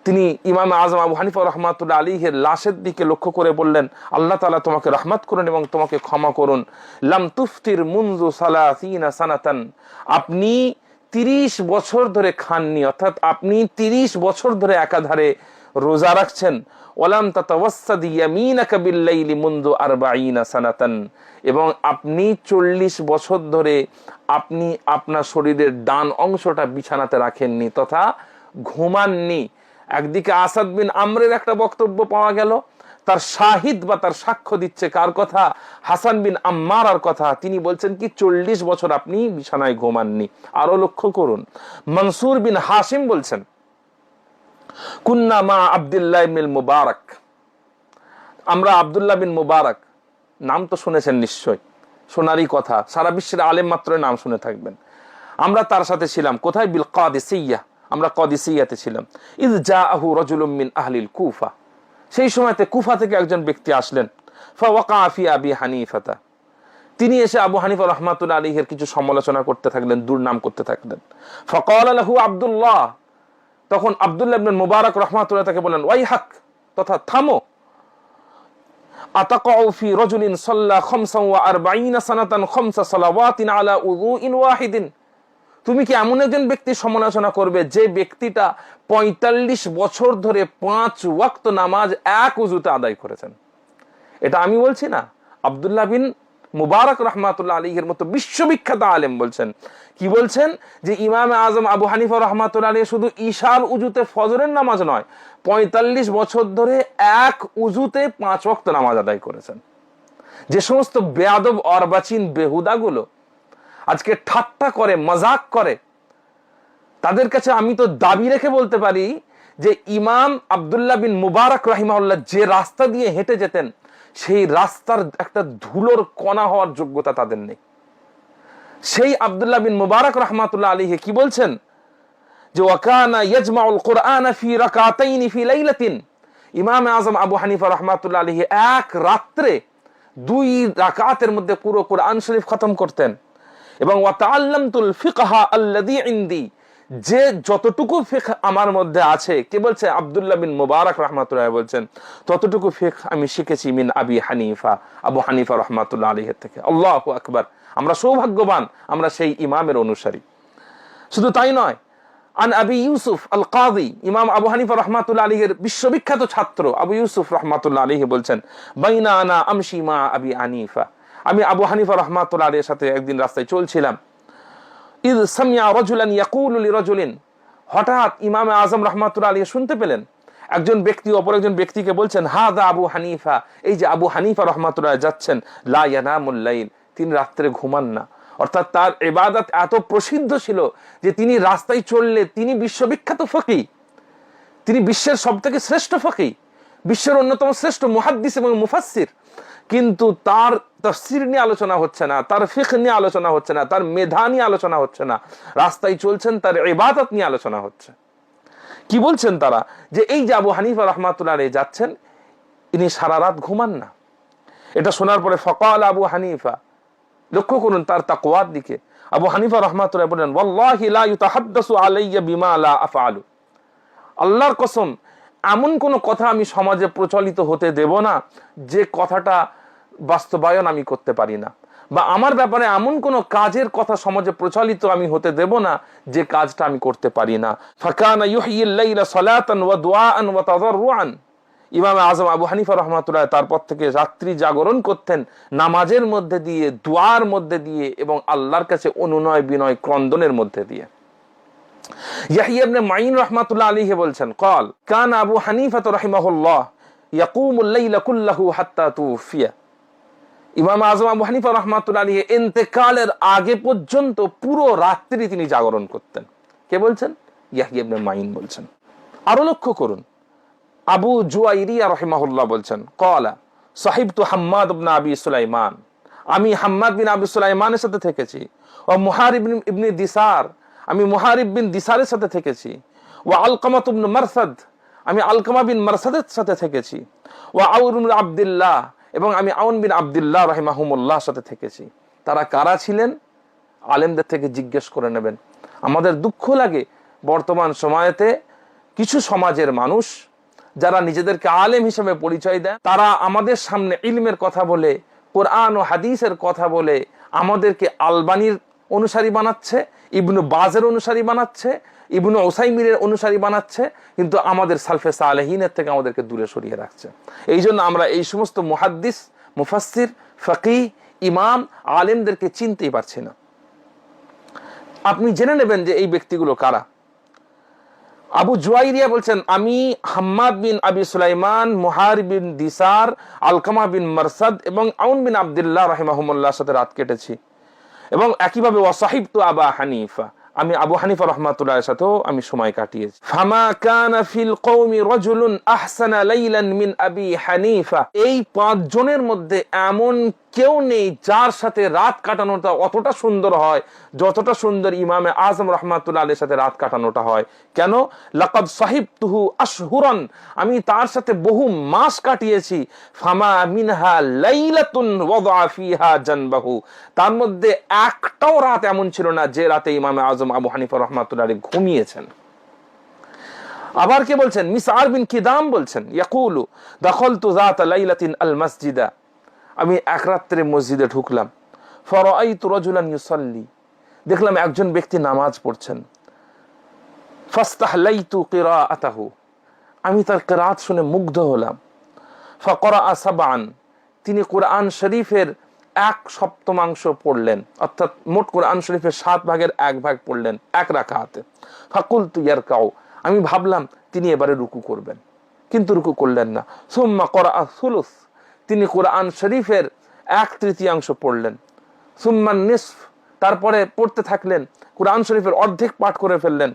তিনি ইমাম আযম আবু হানিফা রাহমাতুল্লাহ আলাইহির লাশের দিকে লক্ষ্য করে বললেন, আল্লাহ তাআলা তোমাকে রহমত করুন এবং তোমাকে ক্ষমা করুন। লাম তুফতির মুনযু সালাসিনা সানাতান, আপনি 30 বছর ধরে খাননি, অর্থাৎ আপনি 30 বছর ধরে একাধারে রোজা রাখছেন। ওয়ালাম তাতাওয়াসসাদ ইয়ামিনাকা বিল-লাইলি মুনযু 40 সানাতান, এবং আপনি 40 বছর ধরে আপনি আপনার শরীরের ডান অংশটা বিছানাতে রাখেননি তথা ঘুমাননি। একদিকে আসাদ বিন আমরের একটা বক্তব্য পাওয়া গেল, তার শাহিদ বা তার সাক্ষ্য দিচ্ছে কার কথা? হাসান বিন আম্মারার কথা। তিনি বলছেন কি 40 বছর আপনি বিছানায় ঘুমাননি। আরো লক্ষ্য করুন, মনসুর বিন হাশিম বলছেন, কুন্না মা আব্দুল্লাহ ইবনুল মুবারক, আমরা আব্দুল্লাহ বিন মুবারক, নাম তো শুনেছেন নিশ্চয়, শোনারই কথা, সারা বিশ্বের আলেম মাত্র নাম শুনে থাকবেন। আমরা তার সাথে ছিলাম কোথায়? বিল কাদিসিয়া, আমরা কাদিসিয়াতে ছিলাম। ইয জাআহু রাজুলুম মিন আহলিল কুফা, সেই সময়তে কুফা থেকে একজন ব্যক্তি আসলেন। ফাওয়াকা ফি আবি হানিফাতা, তিনি এসে আবু হানিফা রাহমাতুল্লাহ আলাইহির কিছু সমালোচনা করতে থাকলেন, দুর্নাম করতে থাকলেন। ফাকালা লাহু আব্দুল্লাহ, তখন আব্দুল্লাহ ইবনে মুবারক রাহমাতুল্লাহ তাকে বলেন, ওয়াইহাক, তথা থামো। আতাকাউ ফি রাজুলিন সাল্লা 45 সানাতান 5 সালাওয়াতিন আলা উযুইন ওয়াহিদিন, তুমি কি এমন একজন ব্যক্তির সমালোচনা করবে যে ব্যক্তিটা 45 বছর ধরে 5 ওয়াক্ত নামাজ এক উযুতে আদায় করেছেন? এটা আমি বলছি না, আব্দুল্লাহ বিন মুবারক রাহমাতুল্লাহ আলাইহির মতো বিশ্ববিখ্যাত আলেম বলছেন। কি বলছেন? যে ইমাম আযম আবু হানিফা রাহমাতুল্লাহ আলাইহি শুধু ঈশার উযুতে ফজরের নামাজ নয়, 45 বছর ধরে এক উযুতে 5 ওয়াক্ত নামাজ আদায় করেছেন। যে সমস্ত বেয়াদব অর্বাচীন বেহুদাগুলো আজকে ঠাট্টা করে, মজাক করে, তাদের কাছে আমি তো দাবি রেখে বলতে পারি যে ইমাম আব্দুল্লাহ বিন মুবারক রাহিমাহুল্লাহ যে রাস্তা দিয়ে হেঁটে যেতেন সেই রাস্তার একটা ধুলোর কণা হওয়ার যোগ্যতা তাদের নেই। সেই আব্দুল্লাহ বিন মুবারক রাহমাতুল্লাহ আলাইহি কি বলছেন যে ওয়াকানা ইয়াজমাউল কুরআন ফি রাকাতাইন ফি লাইলাতিন, ইমাম আযম আবু হানিফা রাহমাতুল্লাহ আলাইহি এক রাত্রে 2 রাকাতের মধ্যে পুরো কোরআন শরীফ খতম করতেন। এবং ওয়া তাআল্লামতুল ফিকহা আল্লাযী ইনদি, যে যতটুকু ফিকহ আমার মধ্যে আছে, কে বলছে? আব্দুল্লাহ বিন মুবারক রাহমাতুল্লাহ বলছেন, ততটুকু ফিকহ আমি শিখেছি মিন আবি হানিফা, আবু হানিফা রাহমাতুল্লাহ আলাইহি থেকে। আল্লাহু আকবার, আমরা সৌভাগ্যবান, আমরা সেই ইমামের অনুসারী। শুধু তাই নয়, আন আবি ইউসুফ আল কাযী, ইমাম আবু হানিফা রাহমাতুল্লাহ আলাইহির বিশ্ববিখ্যাত ছাত্র আবু ইউসুফ রাহমাতুল্লাহ আলাইহি বলছেন, বাইনা আনা আমশি মা আবি হানিফা, আমি আবু হানিফা রাহমাতুল্লাহ আলাইহির সাথে একদিন রাস্তায় চলছিলাম, ইয সামিআ রাজুলান ইয়াকুলু লিরাজুলিন, হঠাৎ ইমাম আযম রাহমাতুল্লাহ আলাইহি শুনতে পেলেন একজন ব্যক্তি অপর একজন ব্যক্তিকে বলছেন, হাযা আবু হানিফা, এই যে আবু হানিফা রাহমাতুল্লাহ যাচ্ছেন, লা ইয়ানামুল লাইল, তিনি রাত্রে ঘুমান না। অর্থাৎ তার ইবাদত এত প্রসিদ্ধ ছিল যে তিনি রাস্তায় চললে তিনি বিশ্ববিখ্যাত ফকিহ, তিনি বিশ্বের সবথেকে শ্রেষ্ঠ ফকিহ, বিশ্বের অন্যতম শ্রেষ্ঠ মুহাদ্দিস এবং মুফাসসির, কিন্তু তার তাফসীর নিয়ে আলোচনা হচ্ছে না, তার ফিকহ নিয়ে আলোচনা হচ্ছে না, তার মেধা নিয়ে আলোচনা হচ্ছে না, রাস্তায় চলছেন তার ইবাদত নিয়ে আলোচনা হচ্ছে। কি বলছেন তারা? যে এই যে আবু হানিফা রাহমাতুল্লাহ আলাইহি যাচ্ছেন, ইনি সারা রাত ঘুমান না। এটা শোনার পরে ফাকাল আবু হানিফা, লক্ষ্য করুন তার তাকওয়ার দিকে, আবু হানিফা রাহমাতুল্লাহ বলেন, ওয়াল্লাহি লা ইউতাহাদ্দাসু আলাইয়া বিমা লা আফআলু, আল্লাহর কসম এমন কোন কথা আমি সমাজে প্রচলিত হতে দেব না যে কথাটা বাস্তবায়ন আমি করতে পারি না, বা আমার ব্যাপারে এমন কোন কাজের কথা সমাজে প্রচলিত আমি হতে দেব না যে কাজটা আমি করতে পারি না। ফাকানা ইউহয়িল লাইলা সালাতান ওয়া দুআআন ওয়া তাদাররুআন, ইমাম আযম আবু হানিফা রাহমাতুল্লাহ তারপর থেকে রাত্রি জাগরণ করতেন নামাজের মধ্যে দিয়ে, দুআর মধ্যে দিয়ে এবং আল্লাহর কাছে অনুনয় বিনয় ক্রন্দনের মধ্যে দিয়ে। ইয়াহইয়া ইবনে মাইন রাহমাতুল্লাহ আলাইহি বলছেন, قال كان ابو حنيفه رحمه الله يقوم الليل كله حتى توفي, ইমাম আযম আবু হানিফা রাহমাতুল্লাহ আলাইহি ইন্তেকালের আগে পর্যন্ত পুরো রাত্রি তিনি জাগরণ করতেন। কে বলছেন? ইয়াহইয়া ইবনে মাইন বলছেন। আরো লক্ষ্য করুন, আবু জুয়াইরিয়া রাহিমাহুল্লাহ বলছেন, قال صحبت حماد بن ابي سليمان, আমি হাম্মাদ বিন আবি সুলাইমানের সাথে থেকেছি, ও মুহারিব ইবনে দিসার, আমি মুহারিব বিন দিসারের সাথে থেকেছি, ওয়া আলকামা ইবনে মারসাদ, আমি আলকামা বিন মারসাদের সাথে থেকেছি, ওয়া আউন বিন আব্দুল্লাহ, এবং আমি আউন বিন আব্দুল্লাহ রাহিমাহুমুল্লাহর সাথে থেকেছি। তারা কারা ছিলেন? আলেমদের থেকে জিজ্ঞেস করে নেবেন। আমাদের দুঃখ লাগে বর্তমান সময়েতে কিছু সমাজের মানুষ যারা নিজেদেরকে আলেম হিসেবে পরিচয় দেয়, তারা আমাদের সামনে ইলমের কথা বলে, কোরআন ও হাদিসের কথা বলে আমাদেরকে আলবানির অনুসারী বানাচ্ছে, ইবনু বাজের অনুসারী বানাচ্ছে, ইবনু উসাইমিনের অনুসারী বানাচ্ছে, কিন্তু আমাদের সালফে সালেহিনের থেকে আমাদেরকে দূরে সরিয়ে রাখছে। এই জন্য আমরা এই সমস্ত মুহাদ্দিস, মুফাসসির, ফকিহ, ইমাম, আলেমদেরকে চিনতেই পারছি না। আপনি জেনে নেবেন যে এই ব্যক্তিগুলো কারা। আবু জুয়াইরিয়া বলছেন, আমি হাম্মাদ বিন আবি সুলাইমান, মুহারিব বিন দিসার, আলকামা বিন মারসাদ এবং আউন বিন আব্দুল্লাহ রাহিমাহুমুল্লাহর সাথে রাত কেটেছি, এবং একইভাবে ওয়াসাহিবতু আবা হানিফা, আমি আবু হানিফা রাহমাতুল্লাহর সাথেও আমি সময় কাটিয়েছি। ফামা কানা ফিল কওমি রাজুলুন আহসানা লাইলান মিন আবি হানিফা, এই 5 জনের মধ্যে এমন কেউ নেই যার সাথে রাত কাটানোটা অতটা সুন্দর হয় যতটা সুন্দর ইমামে আযম রাহমাতুল্লাহ আলাইহির সাথে রাত কাটানোটা হয়। কেন? লাকাদ সাহিবতুহু আশহুরান, আমি তার সাথে বহু মাস কাটিয়েছি। ফামা মিনহা লাইলাতুন ওয়াদা ফিহা জানবাহু, তার মধ্যে একটাও রাত এমন ছিল না যে রাতে ইমামে আযম আবু হানিফা রাহমাতুল্লাহ আলাইহি ঘুমিয়েছেন। আবার কে বলছেন? মিসআর বিন কিদাম বলছেন, ইয়াকুলু দাখালতু যাতা লাইলাতিন আল মাসজিদা, আমি এক রাত্রে মসজিদে ঢুকলাম, ফারাআইতু রাজুলান ইউসাল্লি, দেখলাম একজন ব্যক্তি নামাজ পড়ছেন, ফাস্তাহলাইতু কিরাআতাহু, আমি তার কিরাত শুনে মুগ্ধ হলাম, ফাকরাআ সাবআন, তিনি কোরআন শরীফের 1/7 পড়লেন, অর্থাৎ মোট কোরআন শরীফের 7 ভাগের 1 ভাগ পড়লেন এক রাকাতে। ফাকুলতু ইয়ারকাউ, আমি ভাবলাম তিনি এবারে রুকু করবেন, কিন্তু রুকু করলেন না। সুম্মা করাআ সুলুস, তিনি কোরআন শরীফের 1/3 পড়লেন। সুম্মান নিসফ, তারপরে পড়তে থাকলেন, কোরআন শরীফের অর্ধেক পাঠ করে ফেললেন।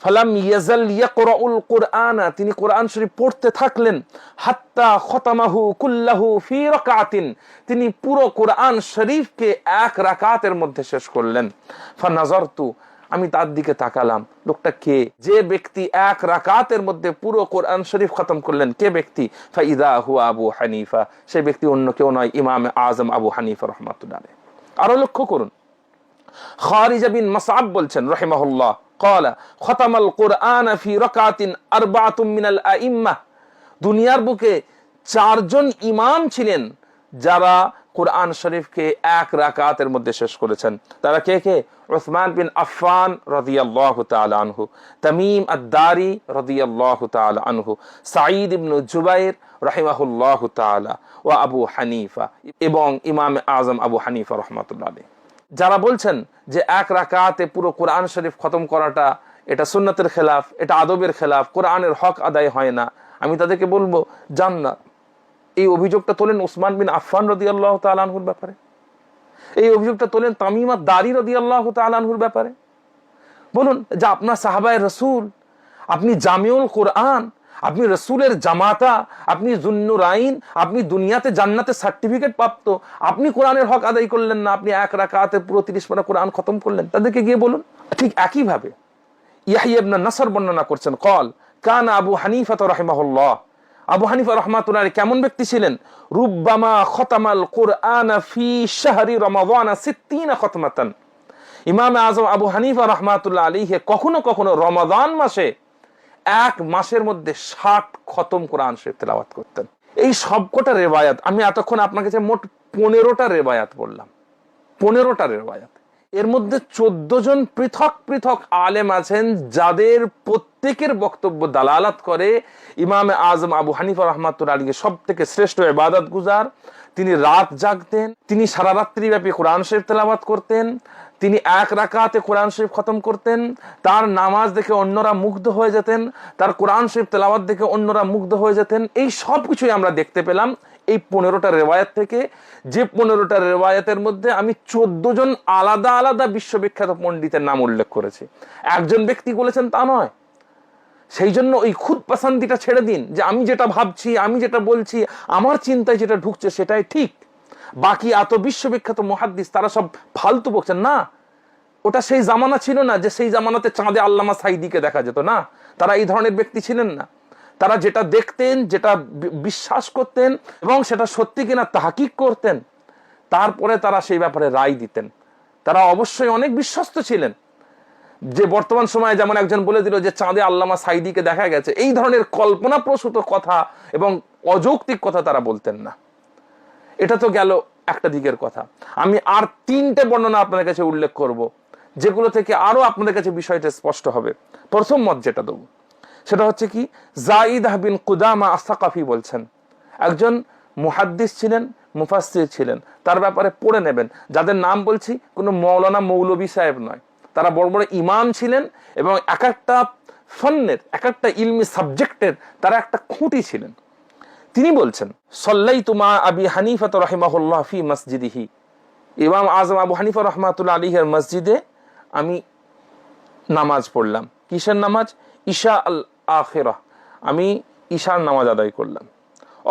ফালাম ইয়াজাল ইয়াকরাউল কুরআনা, তিনি কোরআন শরীফ পড়তে থাকলেন। হাত্তা খতামাহু কুল্লাহু ফি রাকাতিন, তিনি পুরো কোরআন শরীফকে এক রাকাতের মধ্যে শেষ করলেন। ফানাজারতু, আমি তার দিকে তাকালাম, লোকটা কে? যে ব্যক্তি এক রাকাতের মধ্যে পুরো কোরআন শরীফ খতম করলেন, কে ব্যক্তি? ফাইদা হুয়া আবু হানিফা, সে ব্যক্তি অন্য কেউ নয়, ইমাম আজম আবু হানিফা রাহমাতুল্লাহ আলাইহি। আরো লক্ষ্য করুন, খারিজা বিন মাসআব বলছেন রাহিমাহুল্লাহ, قال ختم القرآن في ركعة 4 من الأئمة, দুনিয়ার বুকে 4 জন ইমাম ছিলেন যারা কোরআন শরীফকে এক রাকাতের মধ্যে শেষ করেছেন। তারা কে কে? উসমান বিন আফফান রাদিয়াল্লাহু তাআলা আনহু, তামিম আদ-দারি রাদিয়াল্লাহু তাআলা আনহু, সাঈদ ইবনে জুবাইর রাহিমাহুল্লাহু তাআলা, ওয়া আবু হানিফা, এবং ইমাম আজম আবু হানিফা রাহমাতুল্লাহ আলাইহি। যারা বলছেন যে এক রাকাতে পুরো কোরআন শরীফ খতম করাটা এটা সুন্নতের খেলাফ, এটা আদবের খেলাফ, কোরআনের হক আদায় হয় না, আমি তাদেরকে বলবো জান না, এই অভিযোগটা তোলেন উসমান বিন আফফান রাদিয়াল্লাহু তাআলা আনহুর ব্যাপারে, এই অভিযোগটা তোলেন তামিম আদ-দারি রাদিয়াল্লাহু তাআলা আনহুর ব্যাপারে। বলুন যে আপনার সাহাবায়ে রাসূল, আপনি জামিউল কোরআন, আপনি রসুলের জামাতা, আপনি যুন্নুরাইন, আপনি দুনিয়াতে জান্নাতে সার্টিফিকেট প্রাপ্ত, আপনি কোরআনের হক আদায় করলেন না, আপনি এক রাকাতে পুরো 30 পারা কোরআন খতম করলেন। তাদেরকে গিয়ে বলুন। ঠিক একই ভাবে ইয়াহইয়া ইবনে নাসর বর্ণনা করছেন, قال كان আবু হানিফা রাহিমাহুল্লাহ, আবু হানিফা রাহমাতুল্লাহ আলাইহি কেমন ব্যক্তি ছিলেন? রুব্বামা খতামাল কুরআন ফি শাহরি রমাদান 60 খতমাতান, ইমাম আজম আবু হানিফা রাহমাতুল্লাহ আলাইহি কখনো কখনো রমাদান মাসে এক মাসের মধ্যে 60 খতম কোরআন শরীফ তেলাওয়াত করতেন। এই সবকটা রেওয়ায়াত আমি এতক্ষণ আপনার কাছে মোট 15টা রেওয়ায়াত বললাম, 15টা রেওয়ায়াত। এর মধ্যে 14 জন পৃথক পৃথক আলেম আছেন যাদের প্রত্যেকের বক্তব্য দালালাত করে ইমাম আজম আবু হানিফা রাহমাতুল্লাহ আলাইহি সব থেকে শ্রেষ্ঠ ইবাদত গুজার। তিনি রাত জাগতেন, তিনি সারা রাত্রি ব্যাপী কোরআন শরীফ তেলাওয়াত করতেন, তিনি এক রাকাতে কোরআন শরীফ খতম করতেন, তার নামাজ দেখে অন্যরা মুগ্ধ হয়ে যেতেন, তার কোরআন শরীফ তেলাওয়াত দেখে অন্যরা মুগ্ধ হয়ে যেতেন। এই সব কিছুই আমরা দেখতে পেলাম এই 15টা রেওয়ায়াত থেকে, যে 15টা রেওয়ায়াতের মধ্যে আমি 14 জন আলাদা আলাদা বিশ্ববিখ্যাত পণ্ডিতের নাম উল্লেখ করেছি। একজন ব্যক্তি বলেছেন তা নয়। সেই জন্য ওই খুদ পছন্দিটা ছেড়ে দিন, যে আমি যেটা ভাবছি, আমি যেটা বলছি, আমার চিন্তায় যেটা ঢুকছে সেটাই ঠিক, বাকি এত বিশ্ববিখ্যাত মুহাদ্দিস তারা সব ফালতু বকছেন। না, ওটা সেই জামানা ছিল না যে সেই জামানাতে চাঁদে আল্লামা সাইদিকে দেখা যেত না। তারা এই ধরনের ব্যক্তি ছিলেন না। তারা যেটা দেখতেন, যেটা বিশ্বাস করতেন এবং সেটা সত্যি কিনা তাহকিক করতেন, তারপরে তারা সেই ব্যাপারে রায় দিতেন। তারা অবশ্যই অনেক বিশ্বস্ত ছিলেন। যে বর্তমান সময়ে যেমন একজন বলে দিল যে চাঁদে আল্লামা সাইদিকে দেখা গেছে, এই ধরনের কল্পনাপ্রসূত কথা এবং অযৌক্তিক কথা তারা বলতেন না। এটা তো গেল একটা দিকের কথা। আমি আর 3টে বর্ণনা আপনাদের কাছে উল্লেখ করব, যেগুলো থেকে আরো আপনাদের কাছে বিষয়টা স্পষ্ট হবে। প্রথম মত যেটা দেব সেটা হচ্ছে কি, যায়েদ বিন কুদামা আস-সাকাফি বলছেন, একজন মুহাদ্দিস ছিলেন, মুফাসসির ছিলেন, তার ব্যাপারে পড়ে নেবেন। যাদের নাম বলছি কোনো মৌলানা মৌলভী সাহেব নয়, তারা বড় বড় ইমাম ছিলেন এবং এক একটা ফন্নের, এক একটা ইলমি সাবজেক্টের তারা একটা খুঁটি ছিলেন। তিনি বলছেন, সাল্লাইতু মা আবি হানিফা রাহিমাহুল্লাহ ফি মসজিদিহি, ইমাম আজম আবু হানিফা রাহমাতুল্লাহ আলাইহির মসজিদে আমি নামাজ পড়লাম। কিসের নামাজ? ইশা আল আখিরাহ, আমি ইশার নামাজ আদায় করলাম।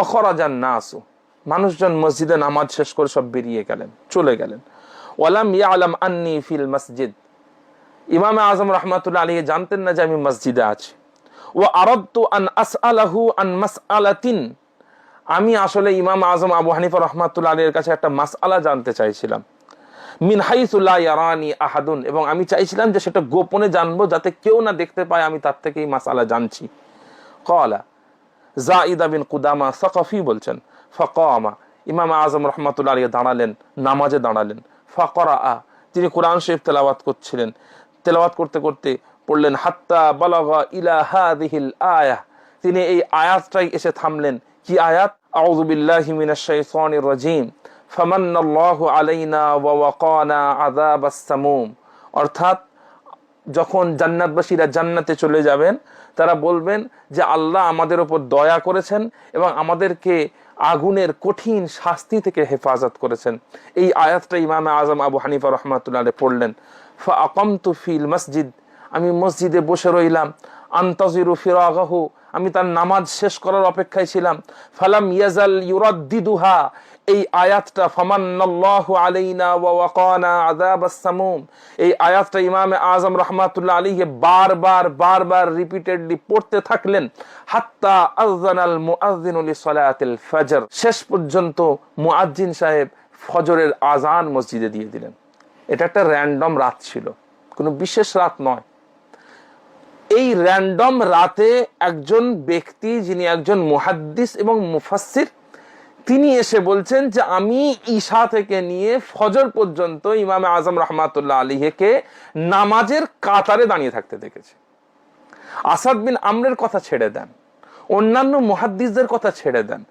অখরাজান নাসু, মানুষজন মসজিদে নামাজ শেষ করে সব বেরিয়ে গেলেন, চলে গেলেন। ওয়ালাম ইয়ালাম আন্নি ফিল মসজিদ, ইমাম আজম রাহমাতুল্লাহ আলাইহি জানতেন না যে আমি মসজিদে আছি। ওয়া আরাদতু আন আসআলাহু আন মাসআলাতিন, আমি আসলে ইমাম আজম আবু হানিফা রাহমাতুল্লাহ আলাইহির কাছে একটা মাসআলা জানতে চাইছিলাম। মিন হাইসু লা ইয়ারানি আহাদুন, এবং আমি চাইছিলাম যে সেটা গোপনে জানবো, যাতে কেউ না দেখতে পায় আমি তার থেকে এই মাসআলা জানছি। ক্বালা যায়েদ বিন কুদামা সাকাফি বলছেন, ফাকামা, ইমাম আজম রাহমাতুল্লাহ আলাইহি দাঁড়ালেন, নামাজে দাঁড়ালেন। ফাকরা, তিনি কোরআন শরীফ তেলাওয়াত করছিলেন। তেলাওয়াত করতে করতে পড়লেন হাত্তা বালাগা ইলা হাযিহিল আয়াহ, তিনি এই আয়াতটাই এসে থামলেন। কি আয়াত? আউযু বিল্লাহি মিনাশ শাইতানির রাজীম, ফামান্নাল্লাহু আলাইনা ওয়া ওয়াকানা আযাবাস সামুম। অর্থাৎ যখন জান্নাতবাসীরা জান্নাতে চলে যাবেন, তারা বলবেন যে আল্লাহ আমাদের উপর দয়া করেছেন এবং আমাদেরকে আগুনের কঠিন শাস্তি থেকে হেফাজত করেছেন। এই আয়াতটা ইমামে আজম আবু হানিফা রহমাতুল্লাহ আলাইহি পড়লেন, ফাআকামতু ফিল মসজিদ, আমি মসজিদে বসে রইলাম, আনতাজিরু ফিরাগাহু, আমি তার নামাজ শেষ করার অপেক্ষায় ছিলাম। ফালাম ইয়াজাল ইউরাদ্দিদুহা, এই আয়াতটা ফামান্নাল্লাহু আলাইনা ওয়া ওয়াকানা আযাবাস সামুম, এই আয়াতটা ইমামে আজম রাহমাতুল্লাহ আলাইহি বারবার রিপিটেডলি পড়তে থাকলেন, হাত্তা আযানাল মুআযযিনু লিসালাতিল ফজর, শেষ পর্যন্ত মুআজ্জিন সাহেব ফজরের আজান মসজিদে দিয়ে দিলেন। এটা একটা র্যান্ডম রাত ছিল, কোনো বিশেষ রাত নয়। এই র্যান্ডম রাতে একজন ব্যক্তি, যিনি একজন মুহাদ্দিস এবং মুফাসসির, তিনি এসে বলছেন যে আমি ঈশা থেকে নিয়ে ফজর পর্যন্ত ইমামে আজম রাহমাতুল্লাহ আলাইহিকে নামাজের কাতারে দাঁড়িয়ে থাকতে দেখেছি। আসাদ বিন আমরের কথা ছেড়ে দেন, অন্যান্য মুহাদ্দিসদের কথা ছেড়ে দেন,